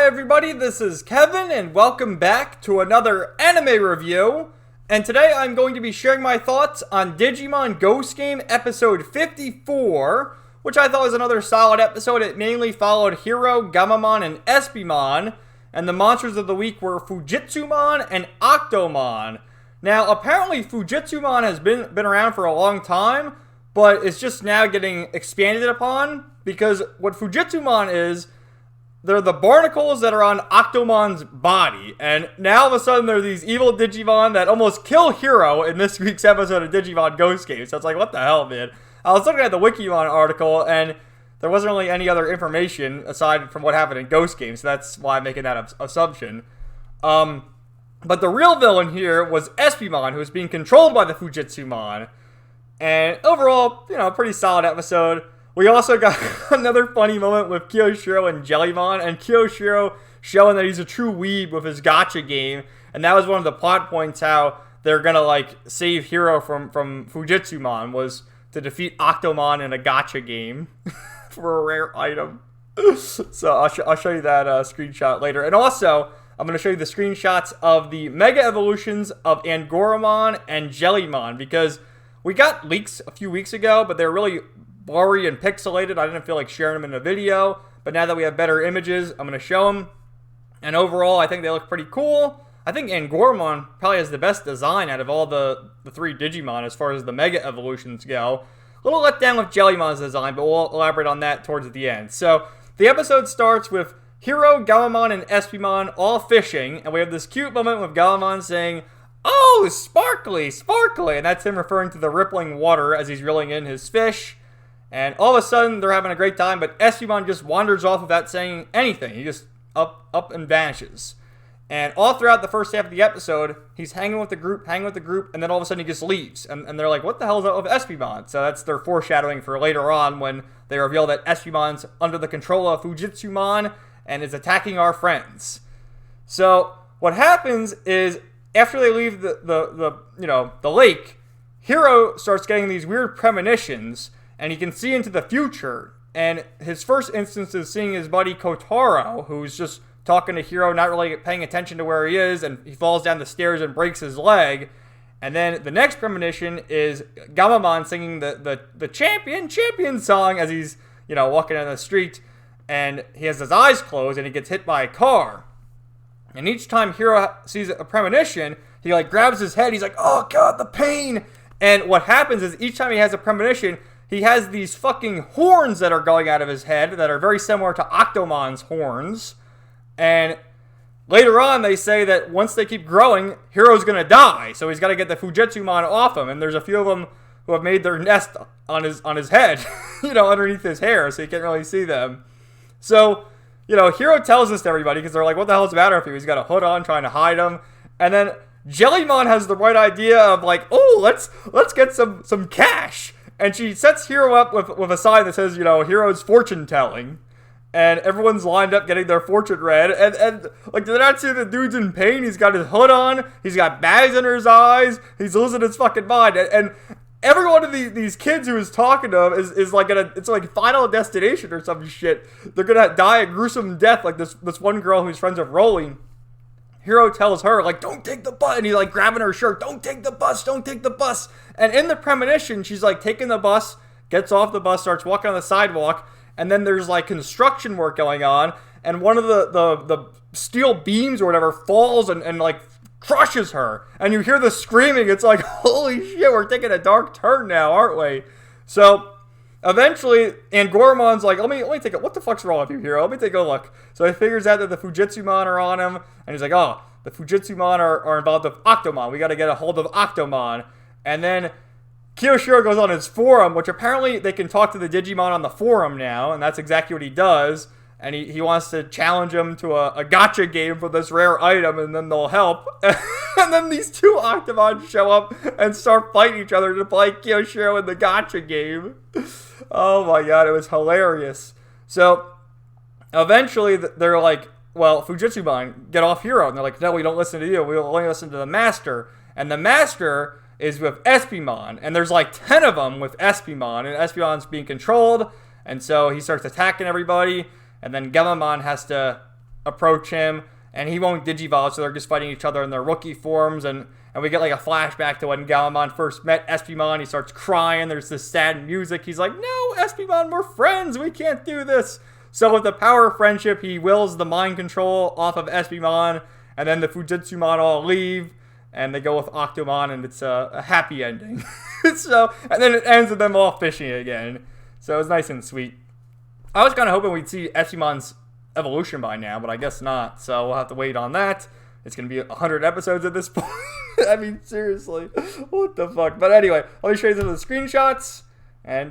everybody, this is Kevin, and welcome back to another anime review. And today I'm going to be sharing my thoughts on Digimon Ghost Game episode 54, which I thought was another solid episode. It mainly followed Hero, Gamamon, and Espimon, and the monsters of the week were Fujitsumon and Octomon. Now, apparently Fujitsumon has been around for a long time, but it's just now getting expanded upon, because what Fujitsumon is, they're the barnacles that are on Octomon's body, and now all of a sudden they're these evil Digimon that almost kill Hero in this week's episode of Digimon Ghost Game. So it's like, what the hell, man? I was looking at the Wikimon article, and there wasn't really any other information aside from what happened in Ghost Game, so that's why I'm making that assumption. But the real villain here was Espimon, who was being controlled by the Fujitsumon. And overall, pretty solid episode. We also got another funny moment with Kiyoshiro and Jellymon, and Kiyoshiro showing that he's a true weeb with his gacha game, and that was one of the plot points, how they're gonna save Hero from Fujitsumon, was to defeat Octomon in a gacha game for a rare item. So I'll show you that screenshot later, and also I'm gonna show you the screenshots of the Mega Evolutions of Angoramon and Jellymon, because we got leaks a few weeks ago, but they're really blurry and pixelated. I didn't feel like sharing them in a video, but now that we have better images, I'm going to show them. And overall, I think they look pretty cool. I think Angoramon probably has the best design out of all the three Digimon as far as the Mega Evolutions go. A little let down with Jellymon's design, but we'll elaborate on that towards the end. So, the episode starts with Hero, Gamamon, and Espimon all fishing, and we have this cute moment with Gamamon saying, "Oh, sparkly, sparkly," and that's him referring to the rippling water as he's reeling in his fish. And all of a sudden, they're having a great time, but Espimon just wanders off without saying anything. He just up and vanishes. And all throughout the first half of the episode, he's hanging with the group, and then all of a sudden he just leaves. And they're like, what the hell is up with Espimon? So that's their foreshadowing for later on when they reveal that Espimon's under the control of Fujitsumon and is attacking our friends. So what happens is, after they leave the lake, Hero starts getting these weird premonitions, and he can see into the future. And his first instance is seeing his buddy Kotaro, who's just talking to Hero, not really paying attention to where he is, and he falls down the stairs and breaks his leg. And then the next premonition is Gamamon singing the champion song as he's, walking down the street, and he has his eyes closed and he gets hit by a car. And each time Hero sees a premonition, he grabs his head, he's like, oh god, the pain! And what happens is, each time he has a premonition, he has these fucking horns that are going out of his head that are very similar to Octomon's horns. And later on, they say that once they keep growing, Hero's gonna die. So he's got to get the Fujitsumon off him. And there's a few of them who have made their nest on his head, underneath his hair, so you can't really see them. So, Hero tells this to everybody because they're like, what the hell's the matter with you? He's got a hood on, trying to hide him. And then Jellymon has the right idea of let's get some cash. And she sets Hero up with a sign that says, Hero's fortune telling. And everyone's lined up getting their fortune read. And they're not seeing the dude's in pain. He's got his hood on. He's got bags under his eyes. He's losing his fucking mind. And every one of these kids who is talking to him is it's like Final Destination or some shit. They're gonna die a gruesome death, like this one girl who's friends with Rolling. Hero tells her, don't take the bus, and he's grabbing her shirt, don't take the bus. And in the premonition, she's taking the bus, gets off the bus, starts walking on the sidewalk, and then there's construction work going on, and one of the steel beams or whatever falls and crushes her, and you hear the screaming. It's like, holy shit, we're taking a dark turn now, aren't we? So eventually, Angoramon's like, let me take a, what the fuck's wrong with you, Hero? Let me take a look. So he figures out that the Fujitsumon are on him, and he's like, oh, the Fujitsumon are involved with Octomon. We gotta get a hold of Octomon. And then Kiyoshiro goes on his forum, which apparently they can talk to the Digimon on the forum now, and that's exactly what he does. And he wants to challenge him to a gacha game for this rare item, and then they'll help. And then these two Octomon show up and start fighting each other to play Kiyoshiro in the gacha game. Oh my god, it was hilarious. So, eventually, they're like, well, Fujitsumon, get off Hero. And they're like, no, we don't listen to you. We'll only listen to the Master. And the Master is with Espimon. And there's 10 of them with Espimon. And Espimon's being controlled. And so he starts attacking everybody. And then Gamamon has to approach him, and he won't Digivolve, so they're just fighting each other in their rookie forms, and we get like a flashback to when Galmon first met Espimon. He starts crying, there's this sad music, he's like, no, Espimon, we're friends, we can't do this. So with the power of friendship, he wills the mind control off of Espimon, and then the Fujitsumon all leave, and they go with Octomon, and it's a happy ending. So, and then it ends with them all fishing again. So it was nice and sweet. I was kind of hoping we'd see Espimon's evolution by now, but I guess not. So we'll have to wait on that. It's going to be 100 episodes at this point. I mean, seriously. What the fuck? But anyway, let me show you some of the screenshots and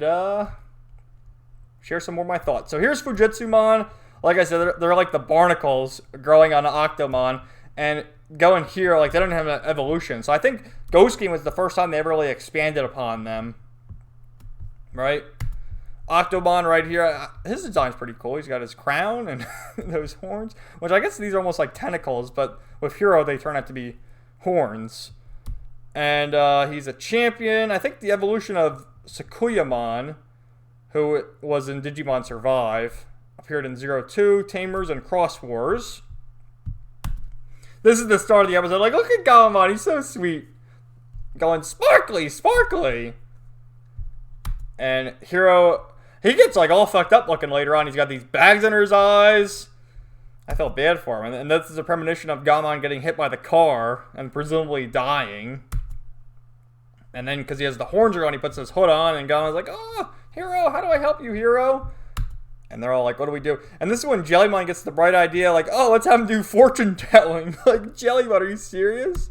share some more of my thoughts. So here's Fujitsumon. Like I said, they're like the barnacles growing on an Octomon. And going here, like, they don't have an evolution. So I think Ghost Game was the first time they ever really expanded upon them. Right? Octomon right here, his design's pretty cool. He's got his crown and those horns, which I guess these are almost like tentacles, but with Hero they turn out to be horns. And he's a champion. I think the evolution of Sakuyamon, who was in Digimon Survive, appeared in 02, Tamers, and Cross Wars. This is the start of the episode. Like, look at Galmon, he's so sweet. Going sparkly, sparkly. And Hero, he gets like all fucked up looking later on. He's got these bags under his eyes. I felt bad for him. And this is a premonition of Galmon getting hit by the car and presumably dying. And then because he has the horns on, he puts his hood on, and Galmon's like, oh, Hero, how do I help you, Hero? And they're all like, what do we do? And this is when Jellymon gets the bright idea, like, oh, let's have him do fortune telling. Like, Jellymon, are you serious?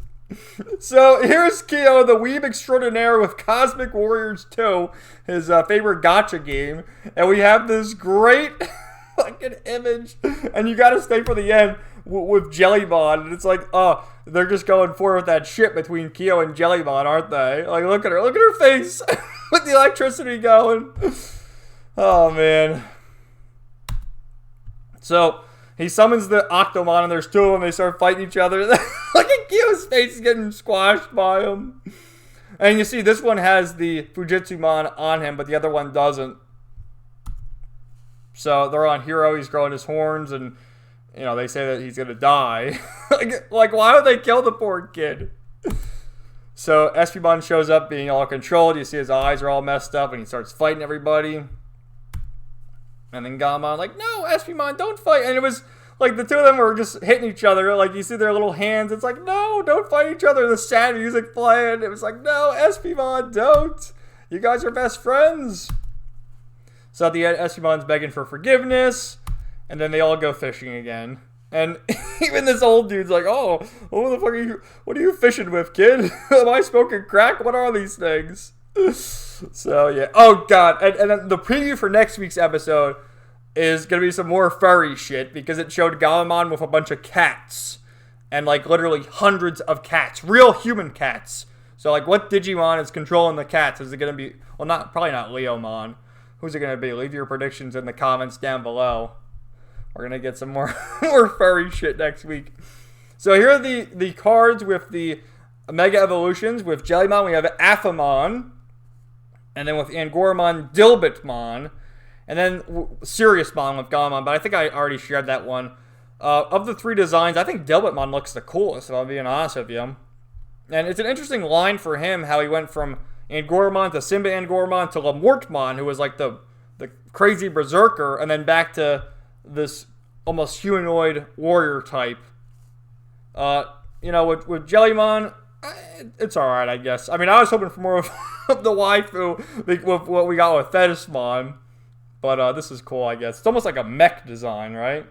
So here's Kyo, the weeb extraordinaire with Cosmic Warriors 2, his favorite gacha game. And we have this great fucking image. And you gotta stay for the end with Jellymon. And it's like, oh, they're just going forward with that shit between Kyo and Jellymon, aren't they? Like, look at her. Look at her face with the electricity going. Oh, man. So he summons the Octomon, and there's two of them. They start fighting each other. Look at Kyo's face is getting squashed by him. And you see, this one has the Fujitsumon on him, but the other one doesn't. So they're on Hero. He's growing his horns, and you know they say that he's gonna die. like, why would they kill the poor kid? So Espimon shows up being all controlled. You see his eyes are all messed up, and he starts fighting everybody. And then Galmon, like, no, Espimon, don't fight. And it was like the two of them were just hitting each other. Like, you see their little hands. It's like, no, don't fight each other. The sad music playing. It was like, no, Espimon, don't. You guys are best friends. So at the end, Espimon's begging for forgiveness. And then they all go fishing again. And even this old dude's like, oh, what the fuck what are you fishing with, kid? Am I smoking crack? What are these things? So, yeah. Oh, God. And then the preview for next week's episode is going to be some more furry shit because it showed Galmon with a bunch of cats. And, like, literally hundreds of cats. Real human cats. So, like, what Digimon is controlling the cats? Is it going to be... Well, probably not Leomon. Who's it going to be? Leave your predictions in the comments down below. We're going to get some more, more furry shit next week. So, here are the cards with the Mega Evolutions. With Jellymon, we have Aphemon. And then with Angoramon, Dilbitmon. And then Siriusmon with Galmon. But I think I already shared that one. Of the three designs, I think Dilbitmon looks the coolest, if I'm being honest with you. And it's an interesting line for him, how he went from Angoramon to Simba Angoramon to Lamortmon, who was like the crazy berserker, and then back to this almost humanoid warrior type. You know, with Jellymon, it's alright, I guess. I mean, I was hoping for more of the waifu with what we got with Thetismon. But this is cool, I guess. It's almost like a mech design, right?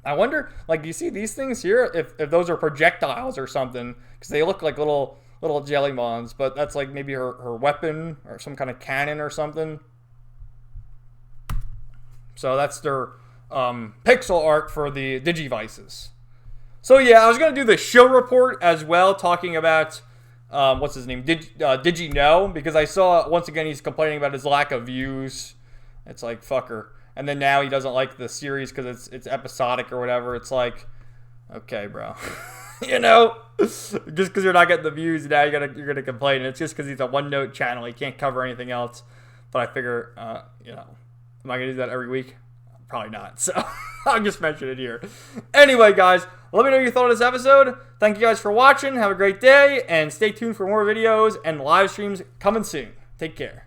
I wonder, like, do you see these things here? If those are projectiles or something. Because they look like little Jellymons. But that's like maybe her weapon or some kind of cannon or something. So that's their pixel art for the Digivices. So yeah, I was going to do the show report as well, talking about, what's his name, Digino, because I saw, once again, he's complaining about his lack of views. It's like, fucker. And then now he doesn't like the series because it's episodic or whatever. It's like, okay, bro. You know? Just because you're not getting the views, now you're gonna complain. And it's just because he's a one-note channel. He can't cover anything else. But I figure, you know, am I going to do that every week? probably not. So I'll just mention it here. Anyway, guys, let me know what you thought of this episode. Thank you guys for watching. Have a great day, and stay tuned for more videos and live streams coming soon. Take care.